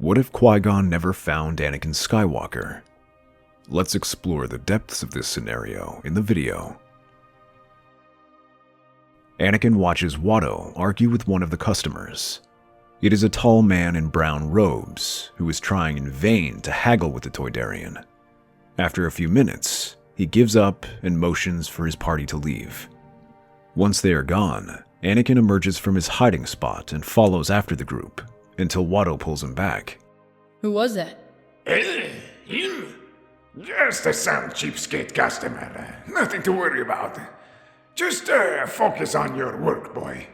What if Qui Gon never found Anakin Skywalker? Let's explore the depths of this scenario in the video. Anakin watches Watto argue with one of the customers. It is a tall man in brown robes who is trying in vain to haggle with the Toydarian. After a few minutes, he gives up and motions for his party to leave. Once they are gone, Anakin emerges from his hiding spot and follows after the group, until Watto pulls him back. Who was that? Him? Just some cheapskate customer. Nothing to worry about. Just focus on your work, boy.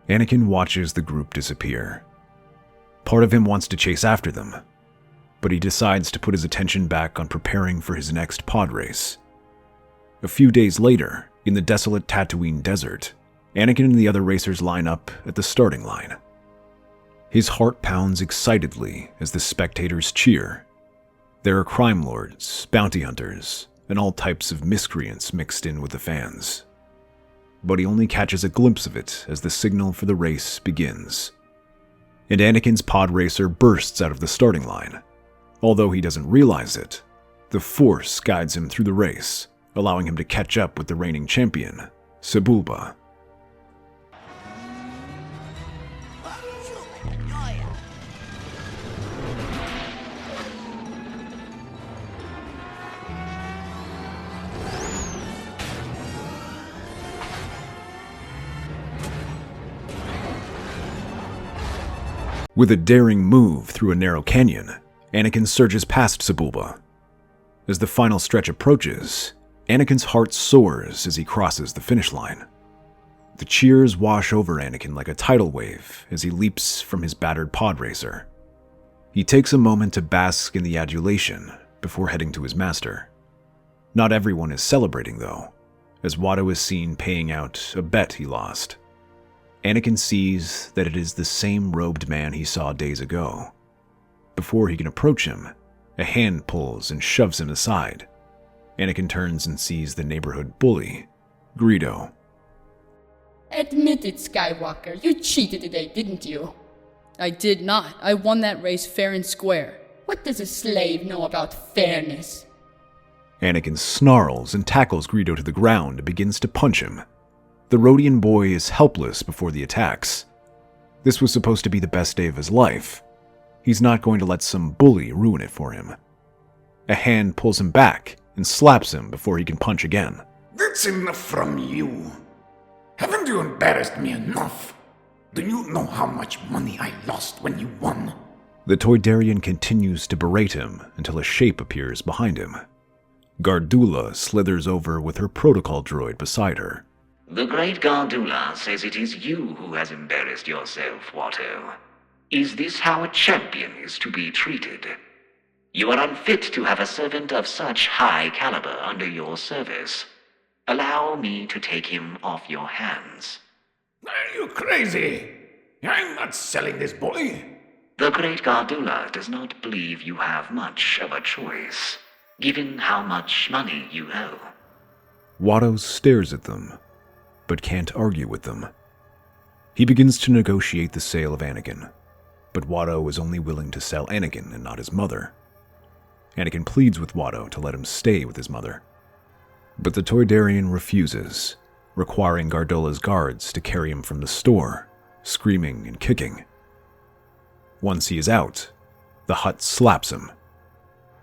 Anakin watches the group disappear. Part of him wants to chase after them, but he decides to put his attention back on preparing for his next pod race. A few days later, in the desolate Tatooine desert, Anakin and the other racers line up at the starting line. His heart pounds excitedly as the spectators cheer. There are crime lords, bounty hunters, and all types of miscreants mixed in with the fans. But he only catches a glimpse of it as the signal for the race begins. And Anakin's pod racer bursts out of the starting line. Although he doesn't realize it, the Force guides him through the race, allowing him to catch up with the reigning champion, Sebulba. With a daring move through a narrow canyon, Anakin surges past Sebulba. As the final stretch approaches, Anakin's heart soars as he crosses the finish line. The cheers wash over Anakin like a tidal wave as he leaps from his battered pod racer. He takes a moment to bask in the adulation before heading to his master. Not everyone is celebrating though, as Watto is seen paying out a bet he lost. Anakin sees that it is the same robed man he saw days ago. Before he can approach him, a hand pulls and shoves him aside. Anakin turns and sees the neighborhood bully, Greedo. Admit it, Skywalker. You cheated today, didn't you? I did not. I won that race fair and square. What does a slave know about fairness? Anakin snarls and tackles Greedo to the ground and begins to punch him. The Rodian boy is helpless before the attacks. This was supposed to be the best day of his life. He's not going to let some bully ruin it for him. A hand pulls him back and slaps him before he can punch again. That's enough from you. Haven't you embarrassed me enough? Do you know how much money I lost when you won? The Toydarian continues to berate him until a shape appears behind him. Gardulla slithers over with her protocol droid beside her. The great Gardulla says it is you who has embarrassed yourself, Watto. Is this how a champion is to be treated? You are unfit to have a servant of such high caliber under your service. Allow me to take him off your hands. Are you crazy? I'm not selling this boy. The great Gardulla does not believe you have much of a choice, given how much money you owe. Watto stares at them, but can't argue with them. He begins to negotiate the sale of Anakin, but Watto is only willing to sell Anakin and not his mother. Anakin pleads with Watto to let him stay with his mother, but the Toydarian refuses, requiring Gardulla's guards to carry him from the store, screaming and kicking. Once he is out, the Hutt slaps him.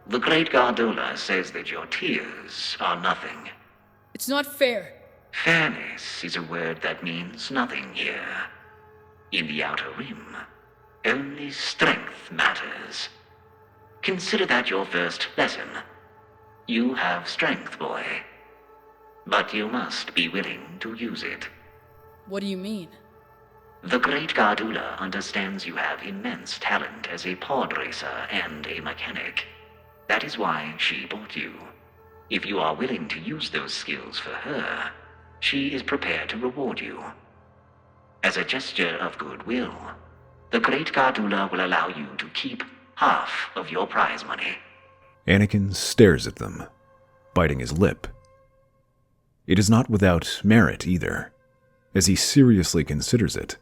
The great Gardulla says that your tears are nothing. It's not fair. Fairness is a word that means nothing here. In the Outer Rim, only strength matters. Consider that your first lesson. You have strength, boy. But you must be willing to use it. What do you mean? The great Gardulla understands you have immense talent as a pod racer and a mechanic. That is why she bought you. If you are willing to use those skills for her, she is prepared to reward you. As a gesture of goodwill, the great Gardulla will allow you to keep half of your prize money. Anakin stares at them, biting his lip. It is not without merit either, as he seriously considers it.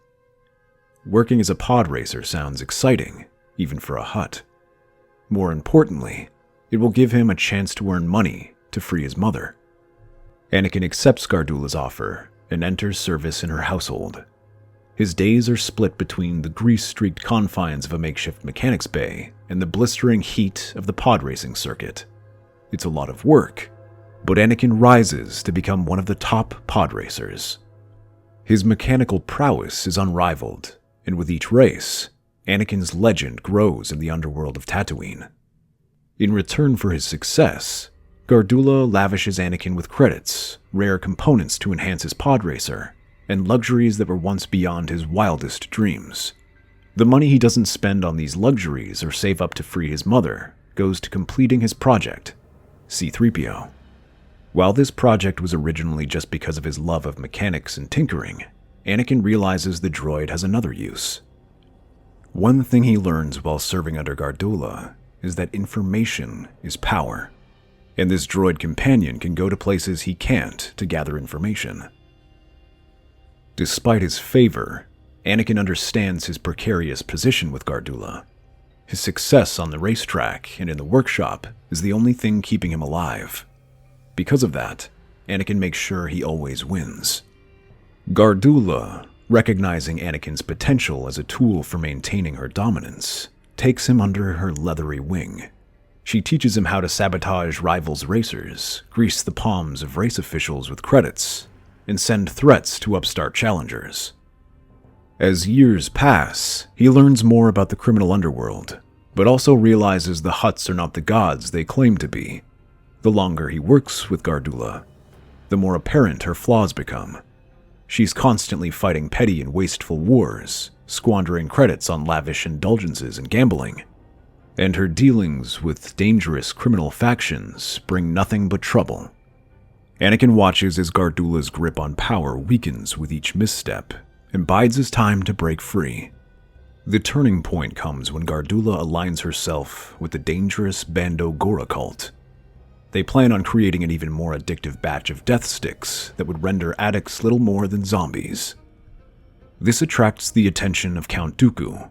Working as a pod racer sounds exciting, even for a hut. More importantly, it will give him a chance to earn money to free his mother. Anakin accepts Gardula's offer and enters service in her household. His days are split between the grease-streaked confines of a makeshift mechanics bay and the blistering heat of the pod racing circuit. It's a lot of work, but Anakin rises to become one of the top pod racers. His mechanical prowess is unrivaled, and with each race, Anakin's legend grows in the underworld of Tatooine. In return for his success, Gardula lavishes Anakin with credits, rare components to enhance his pod racer, and luxuries that were once beyond his wildest dreams. The money he doesn't spend on these luxuries or save up to free his mother goes to completing his project, C-3PO. While this project was originally just because of his love of mechanics and tinkering, Anakin realizes the droid has another use. One thing he learns while serving under Gardula is that information is power, and this droid companion can go to places he can't to gather information. Despite his favor, Anakin understands his precarious position with Gardula. His success on the racetrack and in the workshop is the only thing keeping him alive. Because of that, Anakin makes sure he always wins. Gardula, recognizing Anakin's potential as a tool for maintaining her dominance, takes him under her leathery wing. She teaches him how to sabotage rivals' racers, grease the palms of race officials with credits, and send threats to upstart challengers. As years pass, he learns more about the criminal underworld, but also realizes the Hutts are not the gods they claim to be. The longer he works with Gardula, the more apparent her flaws become. She's constantly fighting petty and wasteful wars, squandering credits on lavish indulgences and gambling, and her dealings with dangerous criminal factions bring nothing but trouble. Anakin watches as Gardula's grip on power weakens with each misstep and bides his time to break free. The turning point comes when Gardula aligns herself with the dangerous Bando Gora cult. They plan on creating an even more addictive batch of death sticks that would render addicts little more than zombies. This attracts the attention of Count Dooku,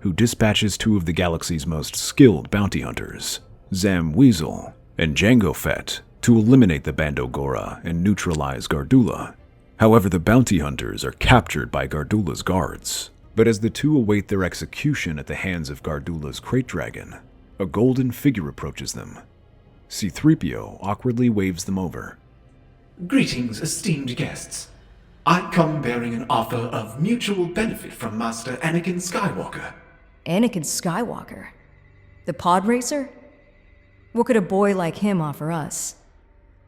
who dispatches two of the galaxy's most skilled bounty hunters, Zam Weasel and Jango Fett, to eliminate the Bando Gora and neutralize Gardula. However, the bounty hunters are captured by Gardula's guards, but as the two await their execution at the hands of Gardula's crate dragon, a golden figure approaches them. C-3PO awkwardly waves them over. Greetings, esteemed guests. I come bearing an offer of mutual benefit from Master Anakin Skywalker. Anakin Skywalker? The pod racer? What could a boy like him offer us?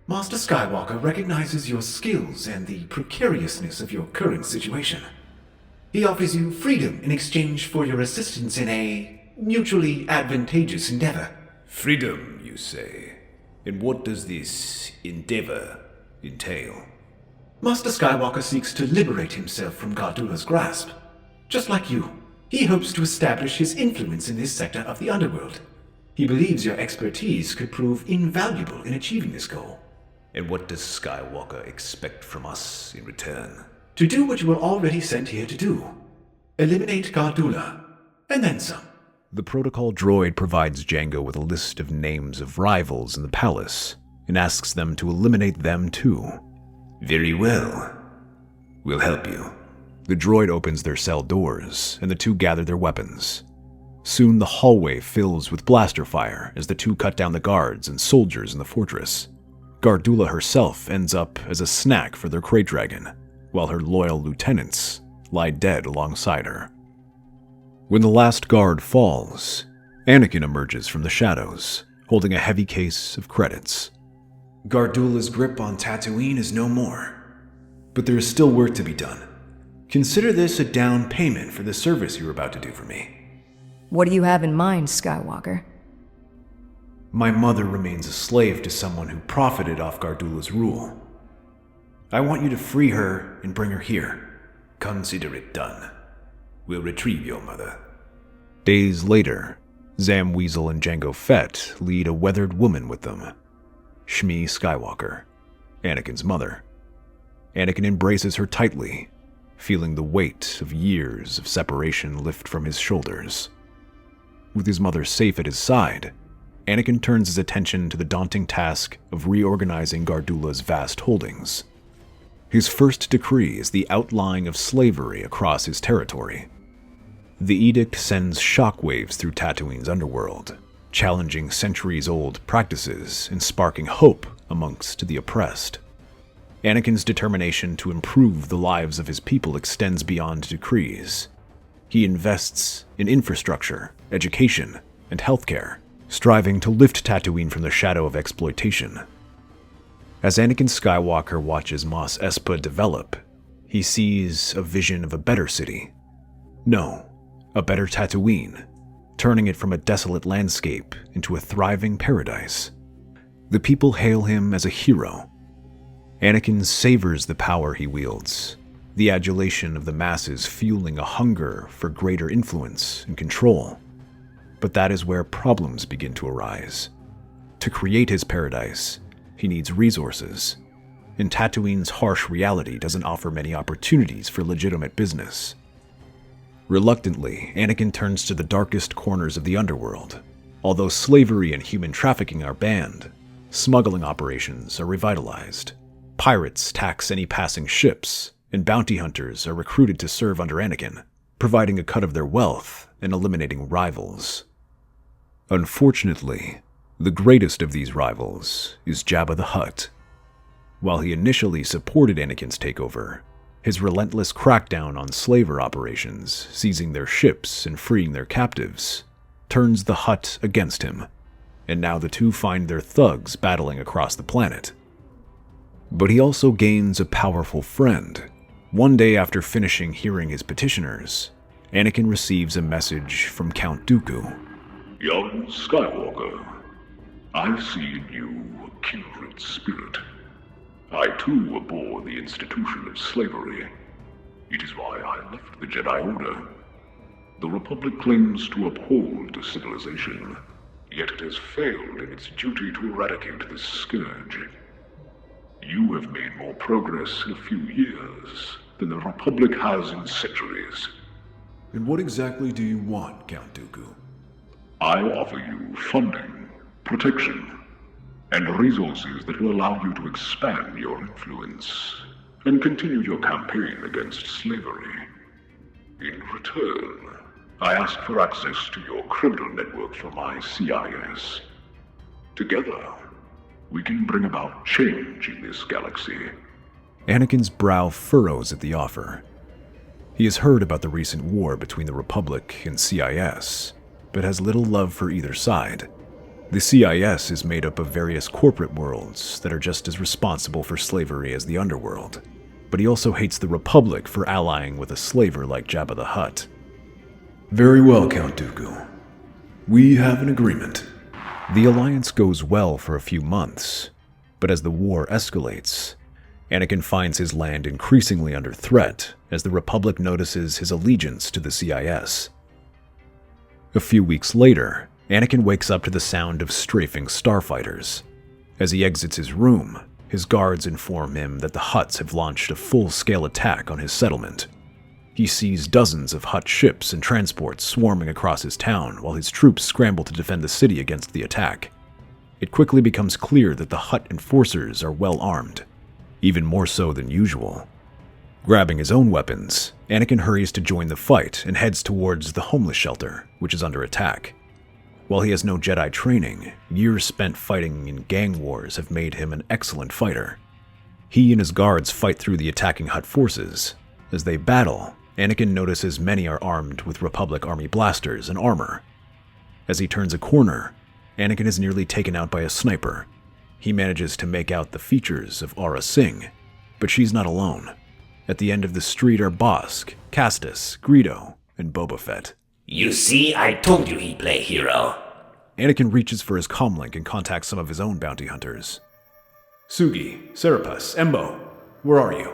Master Skywalker recognizes your skills and the precariousness of your current situation. He offers you freedom in exchange for your assistance in a mutually advantageous endeavor. Freedom, you say? And what does this endeavor entail? Master Skywalker seeks to liberate himself from Gardula's grasp. Just like you, he hopes to establish his influence in this sector of the underworld. He believes your expertise could prove invaluable in achieving this goal. And what does Skywalker expect from us in return? To do what you were already sent here to do. Eliminate Gardula, and then some. The protocol droid provides Jango with a list of names of rivals in the palace, and asks them to eliminate them too. Very well. We'll help you. The droid opens their cell doors, and the two gather their weapons. Soon the hallway fills with blaster fire as the two cut down the guards and soldiers in the fortress. Gardula herself ends up as a snack for their crate dragon, while her loyal lieutenants lie dead alongside her. When the last guard falls, Anakin emerges from the shadows, holding a heavy case of credits. Gardula's grip on Tatooine is no more, but there is still work to be done. Consider this a down payment for the service you're about to do for me. What do you have in mind, Skywalker? My mother remains a slave to someone who profited off Gardula's rule. I want you to free her and bring her here. Consider it done. We'll retrieve your mother. Days later, Zam Weasel and Jango Fett lead a weathered woman with them, Shmi Skywalker, Anakin's mother. Anakin embraces her tightly, feeling the weight of years of separation lift from his shoulders. With his mother safe at his side, Anakin turns his attention to the daunting task of reorganizing Gardulla's vast holdings. His first decree is the outlawing of slavery across his territory. The edict sends shockwaves through Tatooine's underworld, challenging centuries-old practices and sparking hope amongst the oppressed. Anakin's determination to improve the lives of his people extends beyond decrees. He invests in infrastructure, education, and healthcare, striving to lift Tatooine from the shadow of exploitation. As Anakin Skywalker watches Mos Espa develop, he sees a vision of a better city. No, a better Tatooine, turning it from a desolate landscape into a thriving paradise. The people hail him as a hero. Anakin savors the power he wields, the adulation of the masses fueling a hunger for greater influence and control. But that is where problems begin to arise. To create his paradise, he needs resources, and Tatooine's harsh reality doesn't offer many opportunities for legitimate business. Reluctantly, Anakin turns to the darkest corners of the underworld. Although slavery and human trafficking are banned, smuggling operations are revitalized. Pirates tax any passing ships, and bounty hunters are recruited to serve under Anakin, providing a cut of their wealth and eliminating rivals. Unfortunately, the greatest of these rivals is Jabba the Hutt. While he initially supported Anakin's takeover, his relentless crackdown on slaver operations, seizing their ships and freeing their captives, turns the Hutt against him, and now the two find their thugs battling across the planet. But he also gains a powerful friend. One day after finishing hearing his petitioners, Anakin receives a message from Count Dooku. Young Skywalker, I see in you a kindred spirit. I too abhor the institution of slavery. It is why I left the Jedi Order. The Republic claims to uphold civilization, yet it has failed in its duty to eradicate this scourge. You have made more progress in a few years than the Republic has in centuries. And what exactly do you want, Count Dooku? I offer you funding, protection, and resources that will allow you to expand your influence and continue your campaign against slavery. In return, I ask for access to your criminal network from my CIS. Together, we can bring about change in this galaxy. Anakin's brow furrows at the offer. He has heard about the recent war between the Republic and CIS, but has little love for either side. The CIS is made up of various corporate worlds that are just as responsible for slavery as the underworld, but he also hates the Republic for allying with a slaver like Jabba the Hutt. Very well, Count Dooku. We have an agreement. The alliance goes well for a few months, but as the war escalates, Anakin finds his land increasingly under threat as the Republic notices his allegiance to the CIS. A few weeks later, Anakin wakes up to the sound of strafing starfighters. As he exits his room, his guards inform him that the Hutts have launched a full-scale attack on his settlement. He sees dozens of Hutt ships and transports swarming across his town while his troops scramble to defend the city against the attack. It quickly becomes clear that the Hutt enforcers are well armed, even more so than usual. Grabbing his own weapons, Anakin hurries to join the fight and heads towards the homeless shelter, which is under attack. While he has no Jedi training, years spent fighting in gang wars have made him an excellent fighter. He and his guards fight through the attacking Hutt forces. As they battle, Anakin notices many are armed with Republic Army blasters and armor. As he turns a corner, Anakin is nearly taken out by a sniper. He manages to make out the features of Aurra Sing, but she's not alone. At the end of the street are Bossk, Castus, Greedo, and Boba Fett. You see, I told you he'd play hero. Anakin reaches for his comlink and contacts some of his own bounty hunters. Sugi, Serapus, Embo, where are you?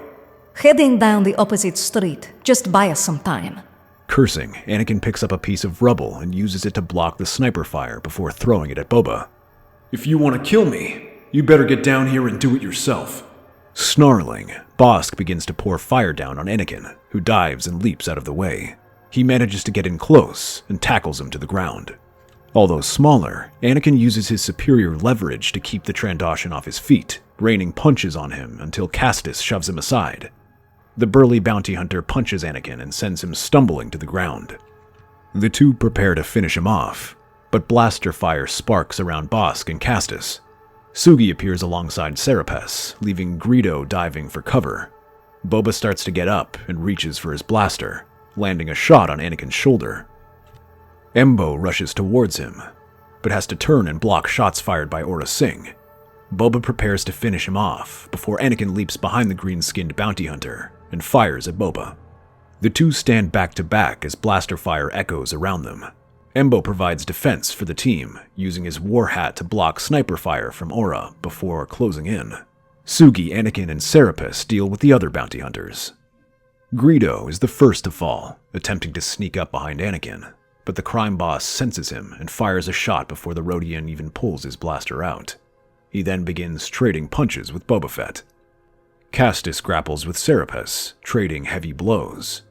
Heading down the opposite street. Just buy us some time. Cursing, Anakin picks up a piece of rubble and uses it to block the sniper fire before throwing it at Boba. If you want to kill me, you better get down here and do it yourself. Snarling, Bossk begins to pour fire down on Anakin, who dives and leaps out of the way. He manages to get in close and tackles him to the ground. Although smaller, Anakin uses his superior leverage to keep the Trandoshan off his feet, raining punches on him until Castus shoves him aside. The burly bounty hunter punches Anakin and sends him stumbling to the ground. The two prepare to finish him off, but blaster fire sparks around Bossk and Castus. Sugi appears alongside Serapes, leaving Greedo diving for cover. Boba starts to get up and reaches for his blaster, landing a shot on Anakin's shoulder. Embo rushes towards him, but has to turn and block shots fired by Aurra Sing. Boba prepares to finish him off before Anakin leaps behind the green-skinned bounty hunter and fires at Boba. The two stand back to back as blaster fire echoes around them. Embo provides defense for the team, using his war hat to block sniper fire from Aurra before closing in. Sugi, Anakin, and Serapis deal with the other bounty hunters. Greedo is the first to fall, attempting to sneak up behind Anakin, but the crime boss senses him and fires a shot before the Rodian even pulls his blaster out. He then begins trading punches with Boba Fett. Castus grapples with Serapis, trading heavy blows.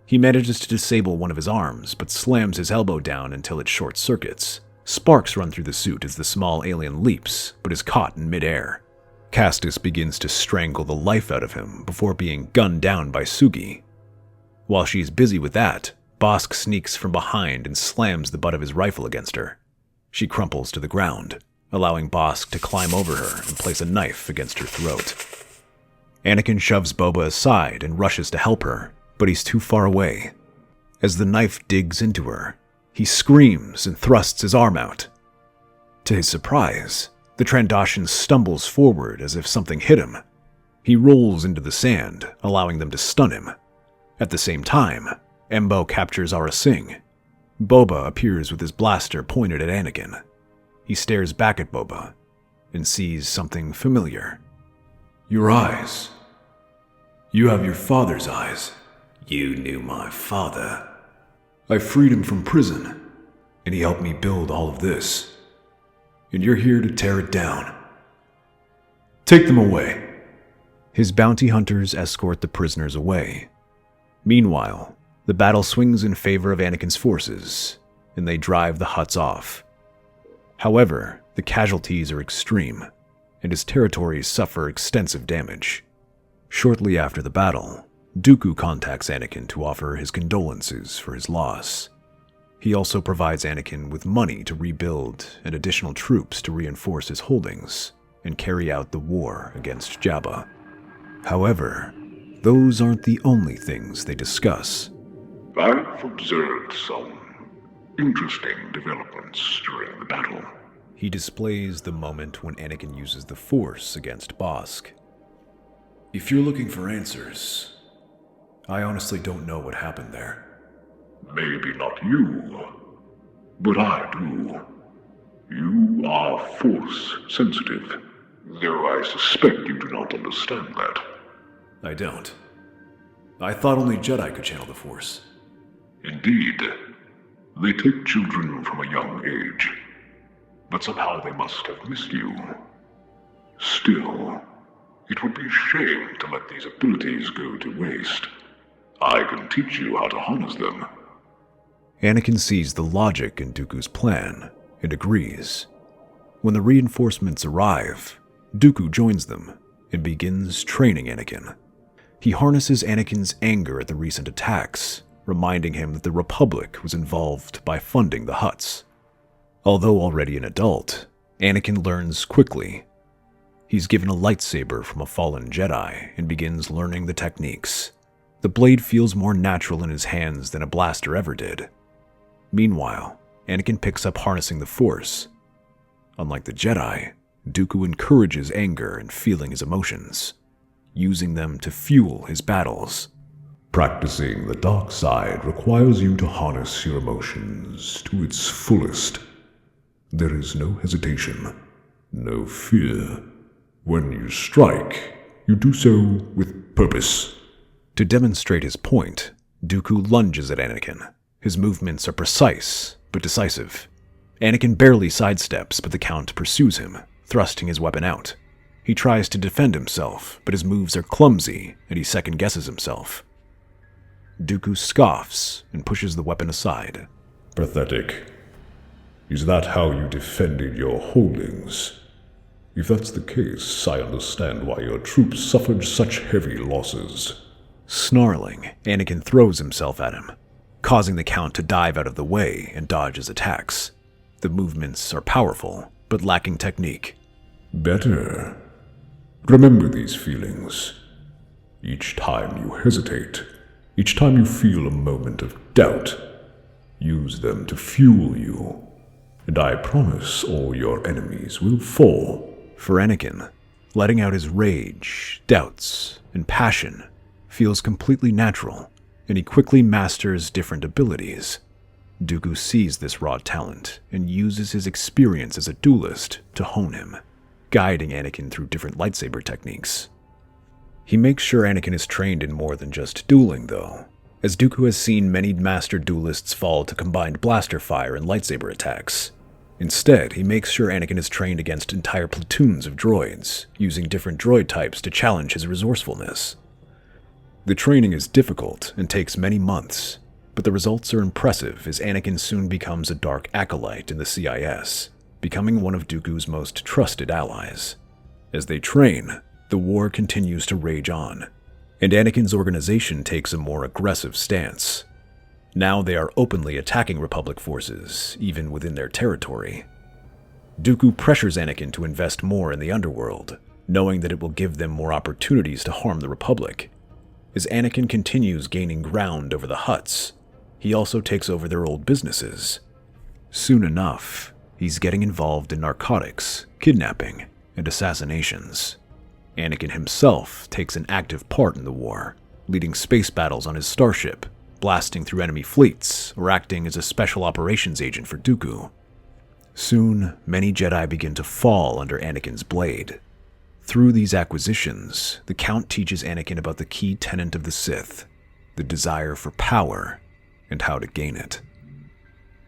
He manages to disable one of his arms, but slams his elbow down until it short-circuits. Sparks run through the suit as the small alien leaps, but is caught in midair. Castus begins to strangle the life out of him before being gunned down by Sugi. While she's busy with that, Bossk sneaks from behind and slams the butt of his rifle against her. She crumples to the ground, allowing Bossk to climb over her and place a knife against her throat. Anakin shoves Boba aside and rushes to help her, but he's too far away. As the knife digs into her, he screams and thrusts his arm out. To his surprise, the Trandoshan stumbles forward as if something hit him. He rolls into the sand, allowing them to stun him. At the same time, Embo captures Aurra Sing. Boba appears with his blaster pointed at Anakin. He stares back at Boba and sees something familiar. Your eyes. You have your father's eyes. You knew my father. I freed him from prison, and he helped me build all of this. And you're here to tear it down. Take them away. His bounty hunters escort the prisoners away. Meanwhile, the battle swings in favor of Anakin's forces, and they drive the Hutts off. However, the casualties are extreme, and his territories suffer extensive damage. Shortly after the battle, Dooku contacts Anakin to offer his condolences for his loss. He also provides Anakin with money to rebuild and additional troops to reinforce his holdings and carry out the war against Jabba. However, those aren't the only things they discuss. I've observed some interesting developments during the battle. He displays the moment when Anakin uses the Force against Bossk. If you're looking for answers, I honestly don't know what happened there. Maybe not you, but I do. You are Force sensitive, though I suspect you do not understand that. I don't. I thought only Jedi could channel the Force. Indeed. They take children from a young age, but somehow they must have missed you. Still, it would be a shame to let these abilities go to waste. I can teach you how to harness them. Anakin sees the logic in Dooku's plan and agrees. When the reinforcements arrive, Dooku joins them and begins training Anakin. He harnesses Anakin's anger at the recent attacks, reminding him that the Republic was involved by funding the Hutts. Although already an adult, Anakin learns quickly. He's given a lightsaber from a fallen Jedi and begins learning the techniques. The blade feels more natural in his hands than a blaster ever did. Meanwhile, Anakin picks up harnessing the Force. Unlike the Jedi, Dooku encourages anger and feeling his emotions, using them to fuel his battles. Practicing the dark side requires you to harness your emotions to its fullest. There is no hesitation, no fear. When you strike, you do so with purpose. To demonstrate his point, Dooku lunges at Anakin. His movements are precise, but decisive. Anakin barely sidesteps, but the Count pursues him, thrusting his weapon out. He tries to defend himself, but his moves are clumsy, and he second-guesses himself. Dooku scoffs and pushes the weapon aside. Pathetic. Is that how you defended your holdings? If that's the case, I understand why your troops suffered such heavy losses. Snarling, Anakin throws himself at him, causing the Count to dive out of the way and dodge his attacks. The movements are powerful, but lacking technique. Better. Remember these feelings. Each time you hesitate, each time you feel a moment of doubt, use them to fuel you. And I promise all your enemies will fall. For Anakin, letting out his rage, doubts, and passion feels completely natural, and he quickly masters different abilities. Dooku sees this raw talent and uses his experience as a duelist to hone him, guiding Anakin through different lightsaber techniques. He makes sure Anakin is trained in more than just dueling, though, as Dooku has seen many master duelists fall to combined blaster fire and lightsaber attacks. Instead, he makes sure Anakin is trained against entire platoons of droids, using different droid types to challenge his resourcefulness. The training is difficult and takes many months, but the results are impressive as Anakin soon becomes a dark acolyte in the CIS, becoming one of Dooku's most trusted allies. As they train, the war continues to rage on, and Anakin's organization takes a more aggressive stance. Now they are openly attacking Republic forces, even within their territory. Dooku pressures Anakin to invest more in the underworld, knowing that it will give them more opportunities to harm the Republic. As Anakin continues gaining ground over the Hutts, he also takes over their old businesses. Soon enough, he's getting involved in narcotics, kidnapping, and assassinations. Anakin himself takes an active part in the war, leading space battles on his starship, blasting through enemy fleets, or acting as a special operations agent for Dooku. Soon, many Jedi begin to fall under Anakin's blade. Through these acquisitions, the Count teaches Anakin about the key tenet of the Sith, the desire for power, and how to gain it.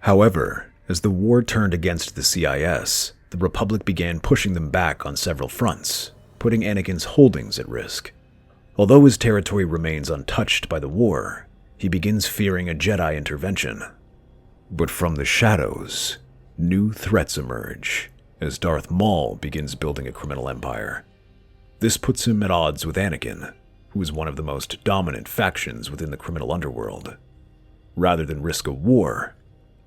However, as the war turned against the CIS, the Republic began pushing them back on several fronts, putting Anakin's holdings at risk. Although his territory remains untouched by the war, he begins fearing a Jedi intervention. But from the shadows, new threats emerge, as Darth Maul begins building a criminal empire. This puts him at odds with Anakin, who is one of the most dominant factions within the criminal underworld. Rather than risk a war,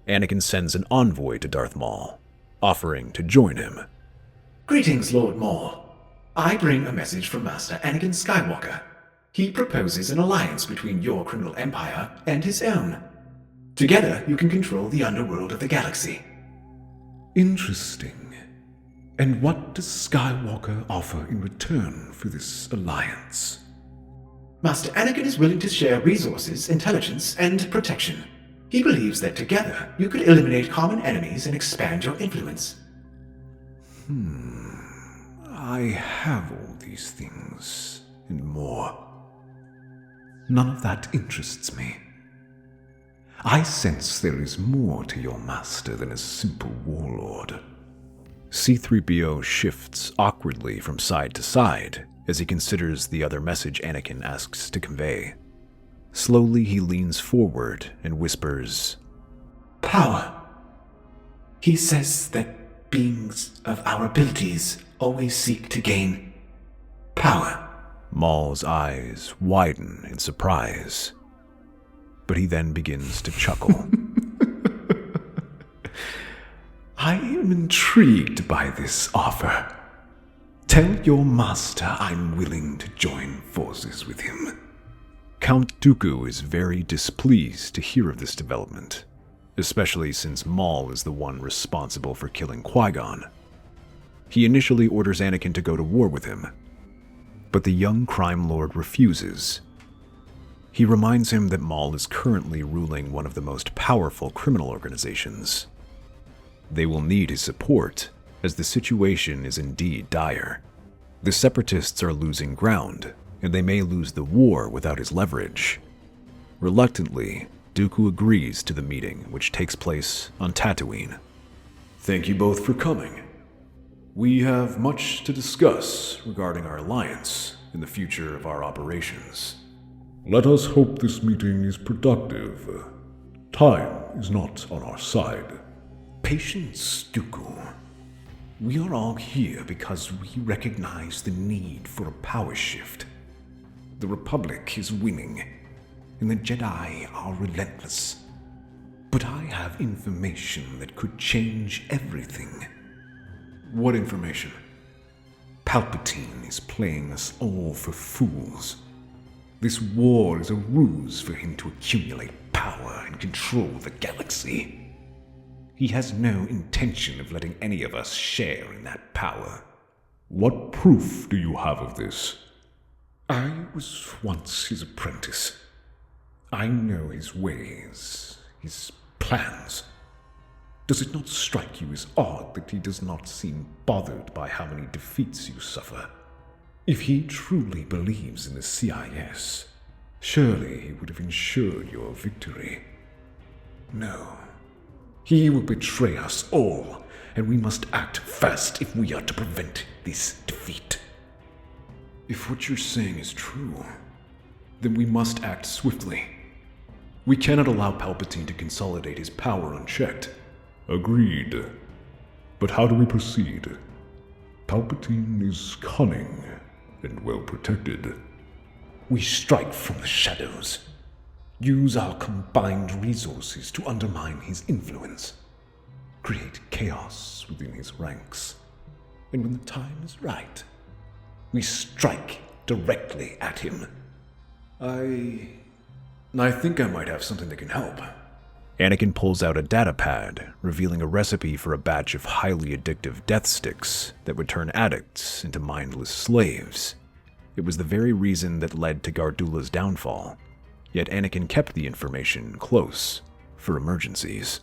Anakin sends an envoy to Darth Maul, offering to join him. Greetings, Lord Maul. I bring a message from Master Anakin Skywalker. He proposes an alliance between your criminal empire and his own. Together, you can control the underworld of the galaxy. Interesting. And what does Skywalker offer in return for this alliance? Master Anakin is willing to share resources, intelligence, and protection. He believes that together, you could eliminate common enemies and expand your influence. I have all these things, and more. None of that interests me. I sense there is more to your master than a simple warlord. C-3PO shifts awkwardly from side to side as he considers the other message Anakin asks to convey. Slowly he leans forward and whispers, Power. He says that beings of our abilities always seek to gain power. Maul's eyes widen in surprise, but he then begins to chuckle. I am intrigued by this offer. Tell your master I'm willing to join forces with him. Count Dooku is very displeased to hear of this development, especially since Maul is the one responsible for killing Qui Gon. He initially orders Anakin to go to war with him, but the young crime lord refuses. He reminds him that Maul is currently ruling one of the most powerful criminal organizations. They will need his support, as the situation is indeed dire. The Separatists are losing ground, and they may lose the war without his leverage. Reluctantly, Dooku agrees to the meeting, which takes place on Tatooine. Thank you both for coming. We have much to discuss regarding our alliance and the future of our operations. Let us hope this meeting is productive. Time is not on our side. Patience, Dooku. We are all here because we recognize the need for a power shift. The Republic is winning, and the Jedi are relentless. But I have information that could change everything. What information? Palpatine is playing us all for fools. This war is a ruse for him to accumulate power and control the galaxy. He has no intention of letting any of us share in that power. What proof do you have of this? I was once his apprentice. I know his ways, his plans. Does it not strike you as odd that he does not seem bothered by how many defeats you suffer? If he truly believes in the CIS, surely he would have ensured your victory. No. He will betray us all, and we must act fast if we are to prevent this defeat. If what you're saying is true, then we must act swiftly. We cannot allow Palpatine to consolidate his power unchecked. Agreed. But how do we proceed? Palpatine is cunning and well protected. We strike from the shadows. Use our combined resources to undermine his influence. Create chaos within his ranks. And when the time is right, we strike directly at him. I think I might have something that can help. Anakin pulls out a data pad, revealing a recipe for a batch of highly addictive death sticks that would turn addicts into mindless slaves. It was the very reason that led to Gardulla's downfall, yet Anakin kept the information close for emergencies.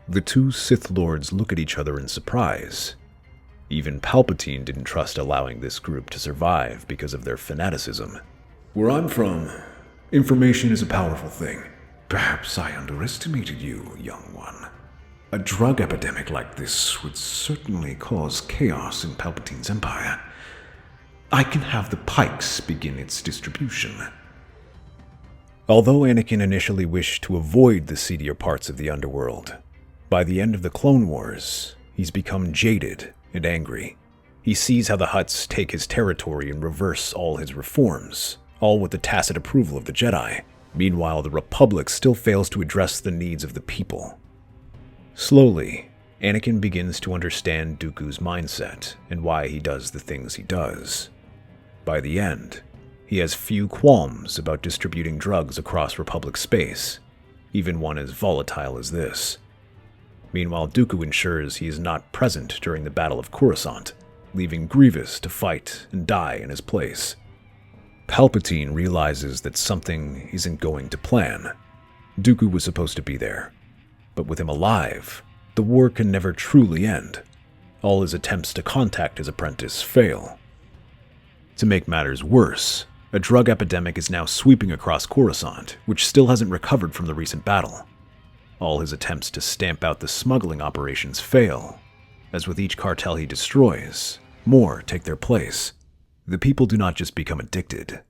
The two Sith Lords look at each other in surprise. Even Palpatine didn't trust allowing this group to survive because of their fanaticism. Where I'm from, information is a powerful thing. Perhaps I underestimated you, young one. A drug epidemic like this would certainly cause chaos in Palpatine's empire. I can have the Pikes begin its distribution. Although Anakin initially wished to avoid the seedier parts of the underworld, by the end of the Clone Wars, he's become jaded and angry. He sees how the Hutts take his territory and reverse all his reforms, all with the tacit approval of the Jedi. Meanwhile, the Republic still fails to address the needs of the people. Slowly, Anakin begins to understand Dooku's mindset and why he does the things he does. By the end, he has few qualms about distributing drugs across Republic space, even one as volatile as this. Meanwhile, Dooku ensures he is not present during the Battle of Coruscant, leaving Grievous to fight and die in his place. Palpatine realizes that something isn't going to plan. Dooku was supposed to be there, but with him alive, the war can never truly end. All his attempts to contact his apprentice fail. To make matters worse, a drug epidemic is now sweeping across Coruscant, which still hasn't recovered from the recent battle. All his attempts to stamp out the smuggling operations fail. As with each cartel he destroys, more take their place. The people do not just become addicted,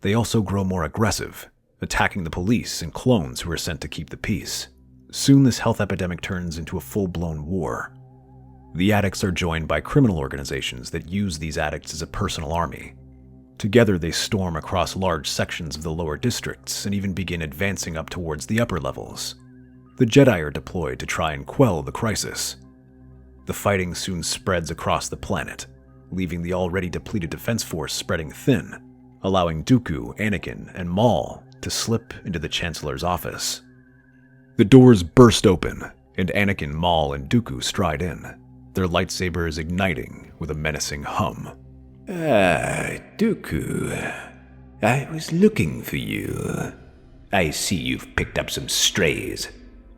they also grow more aggressive, attacking the police and clones who are sent to keep the peace. Soon this health epidemic turns into a full-blown war. The addicts are joined by criminal organizations that use these addicts as a personal army. Together they storm across large sections of the lower districts and even begin advancing up towards the upper levels. The Jedi are deployed to try and quell the crisis. The fighting soon spreads across the planet, leaving the already depleted defense force spreading thin, allowing Dooku, Anakin, and Maul to slip into the Chancellor's office. The doors burst open, and Anakin, Maul, and Dooku stride in, their lightsabers igniting with a menacing hum. Dooku. I was looking for you. I see you've picked up some strays.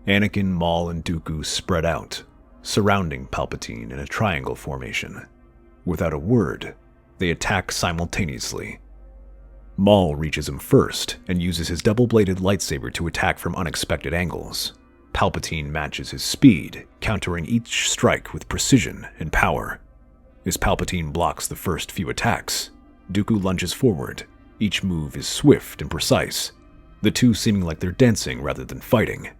Anakin, Maul, and Dooku spread out, surrounding Palpatine in a triangle formation. Without a word, they attack simultaneously. Maul reaches him first and uses his double-bladed lightsaber to attack from unexpected angles. Palpatine matches his speed, countering each strike with precision and power. As Palpatine blocks the first few attacks, Dooku lunges forward. Each move is swift and precise, the two seeming like they're dancing rather than fighting.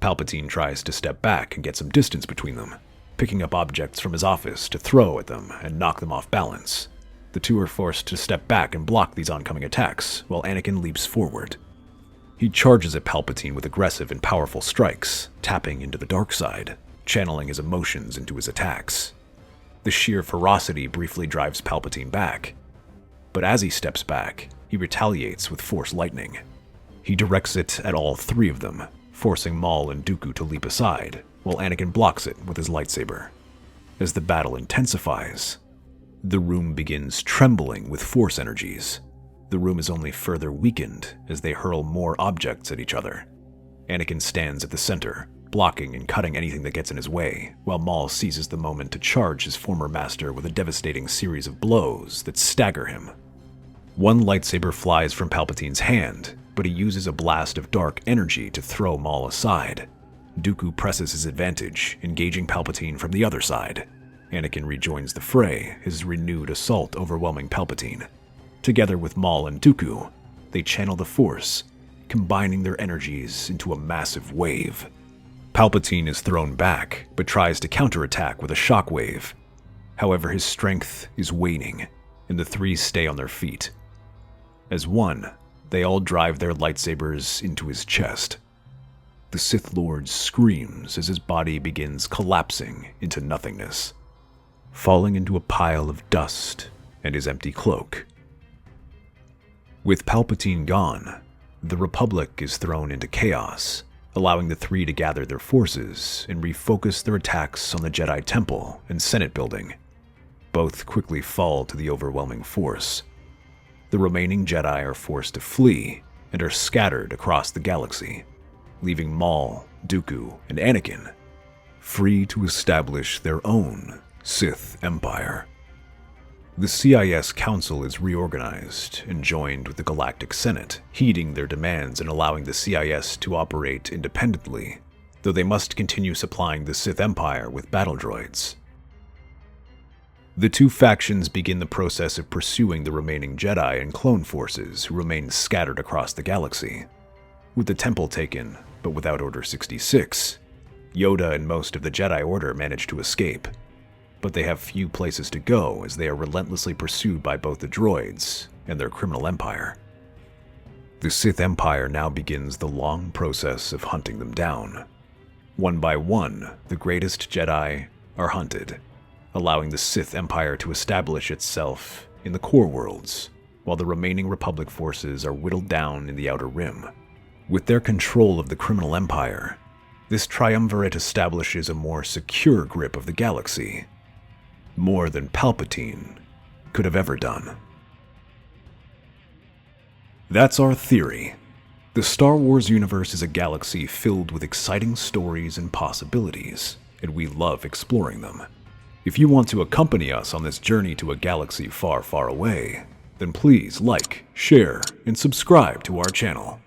Palpatine tries to step back and get some distance between them, picking up objects from his office to throw at them and knock them off balance. The two are forced to step back and block these oncoming attacks, while Anakin leaps forward. He charges at Palpatine with aggressive and powerful strikes, tapping into the dark side, channeling his emotions into his attacks. The sheer ferocity briefly drives Palpatine back, but as he steps back, he retaliates with Force lightning. He directs it at all three of them, forcing Maul and Dooku to leap aside, while Anakin blocks it with his lightsaber. As the battle intensifies, the room begins trembling with Force energies. The room is only further weakened as they hurl more objects at each other. Anakin stands at the center, blocking and cutting anything that gets in his way, while Maul seizes the moment to charge his former master with a devastating series of blows that stagger him. One lightsaber flies from Palpatine's hand, but he uses a blast of dark energy to throw Maul aside. Dooku presses his advantage, engaging Palpatine from the other side. Anakin rejoins the fray, his renewed assault overwhelming Palpatine. Together with Maul and Dooku, they channel the Force, combining their energies into a massive wave. Palpatine is thrown back, but tries to counterattack with a shockwave. However, his strength is waning, and the three stay on their feet. As one, they all drive their lightsabers into his chest. The Sith Lord screams as his body begins collapsing into nothingness, falling into a pile of dust and his empty cloak. With Palpatine gone, the Republic is thrown into chaos, allowing the three to gather their forces and refocus their attacks on the Jedi Temple and Senate building. Both quickly fall to the overwhelming Force. The remaining Jedi are forced to flee and are scattered across the galaxy, leaving Maul, Dooku, and Anakin free to establish their own Sith Empire. The CIS Council is reorganized and joined with the Galactic Senate, heeding their demands and allowing the CIS to operate independently, though they must continue supplying the Sith Empire with battle droids. The two factions begin the process of pursuing the remaining Jedi and clone forces who remain scattered across the galaxy. With the temple taken, but without Order 66, Yoda and most of the Jedi Order manage to escape, but they have few places to go as they are relentlessly pursued by both the droids and their criminal empire. The Sith Empire now begins the long process of hunting them down. One by one, the greatest Jedi are hunted, allowing the Sith Empire to establish itself in the core worlds, while the remaining Republic forces are whittled down in the Outer Rim. With their control of the criminal empire, this triumvirate establishes a more secure grip of the galaxy, more than Palpatine could have ever done. That's our theory. The Star Wars universe is a galaxy filled with exciting stories and possibilities, and we love exploring them. If you want to accompany us on this journey to a galaxy far, far away, then please like, share, and subscribe to our channel.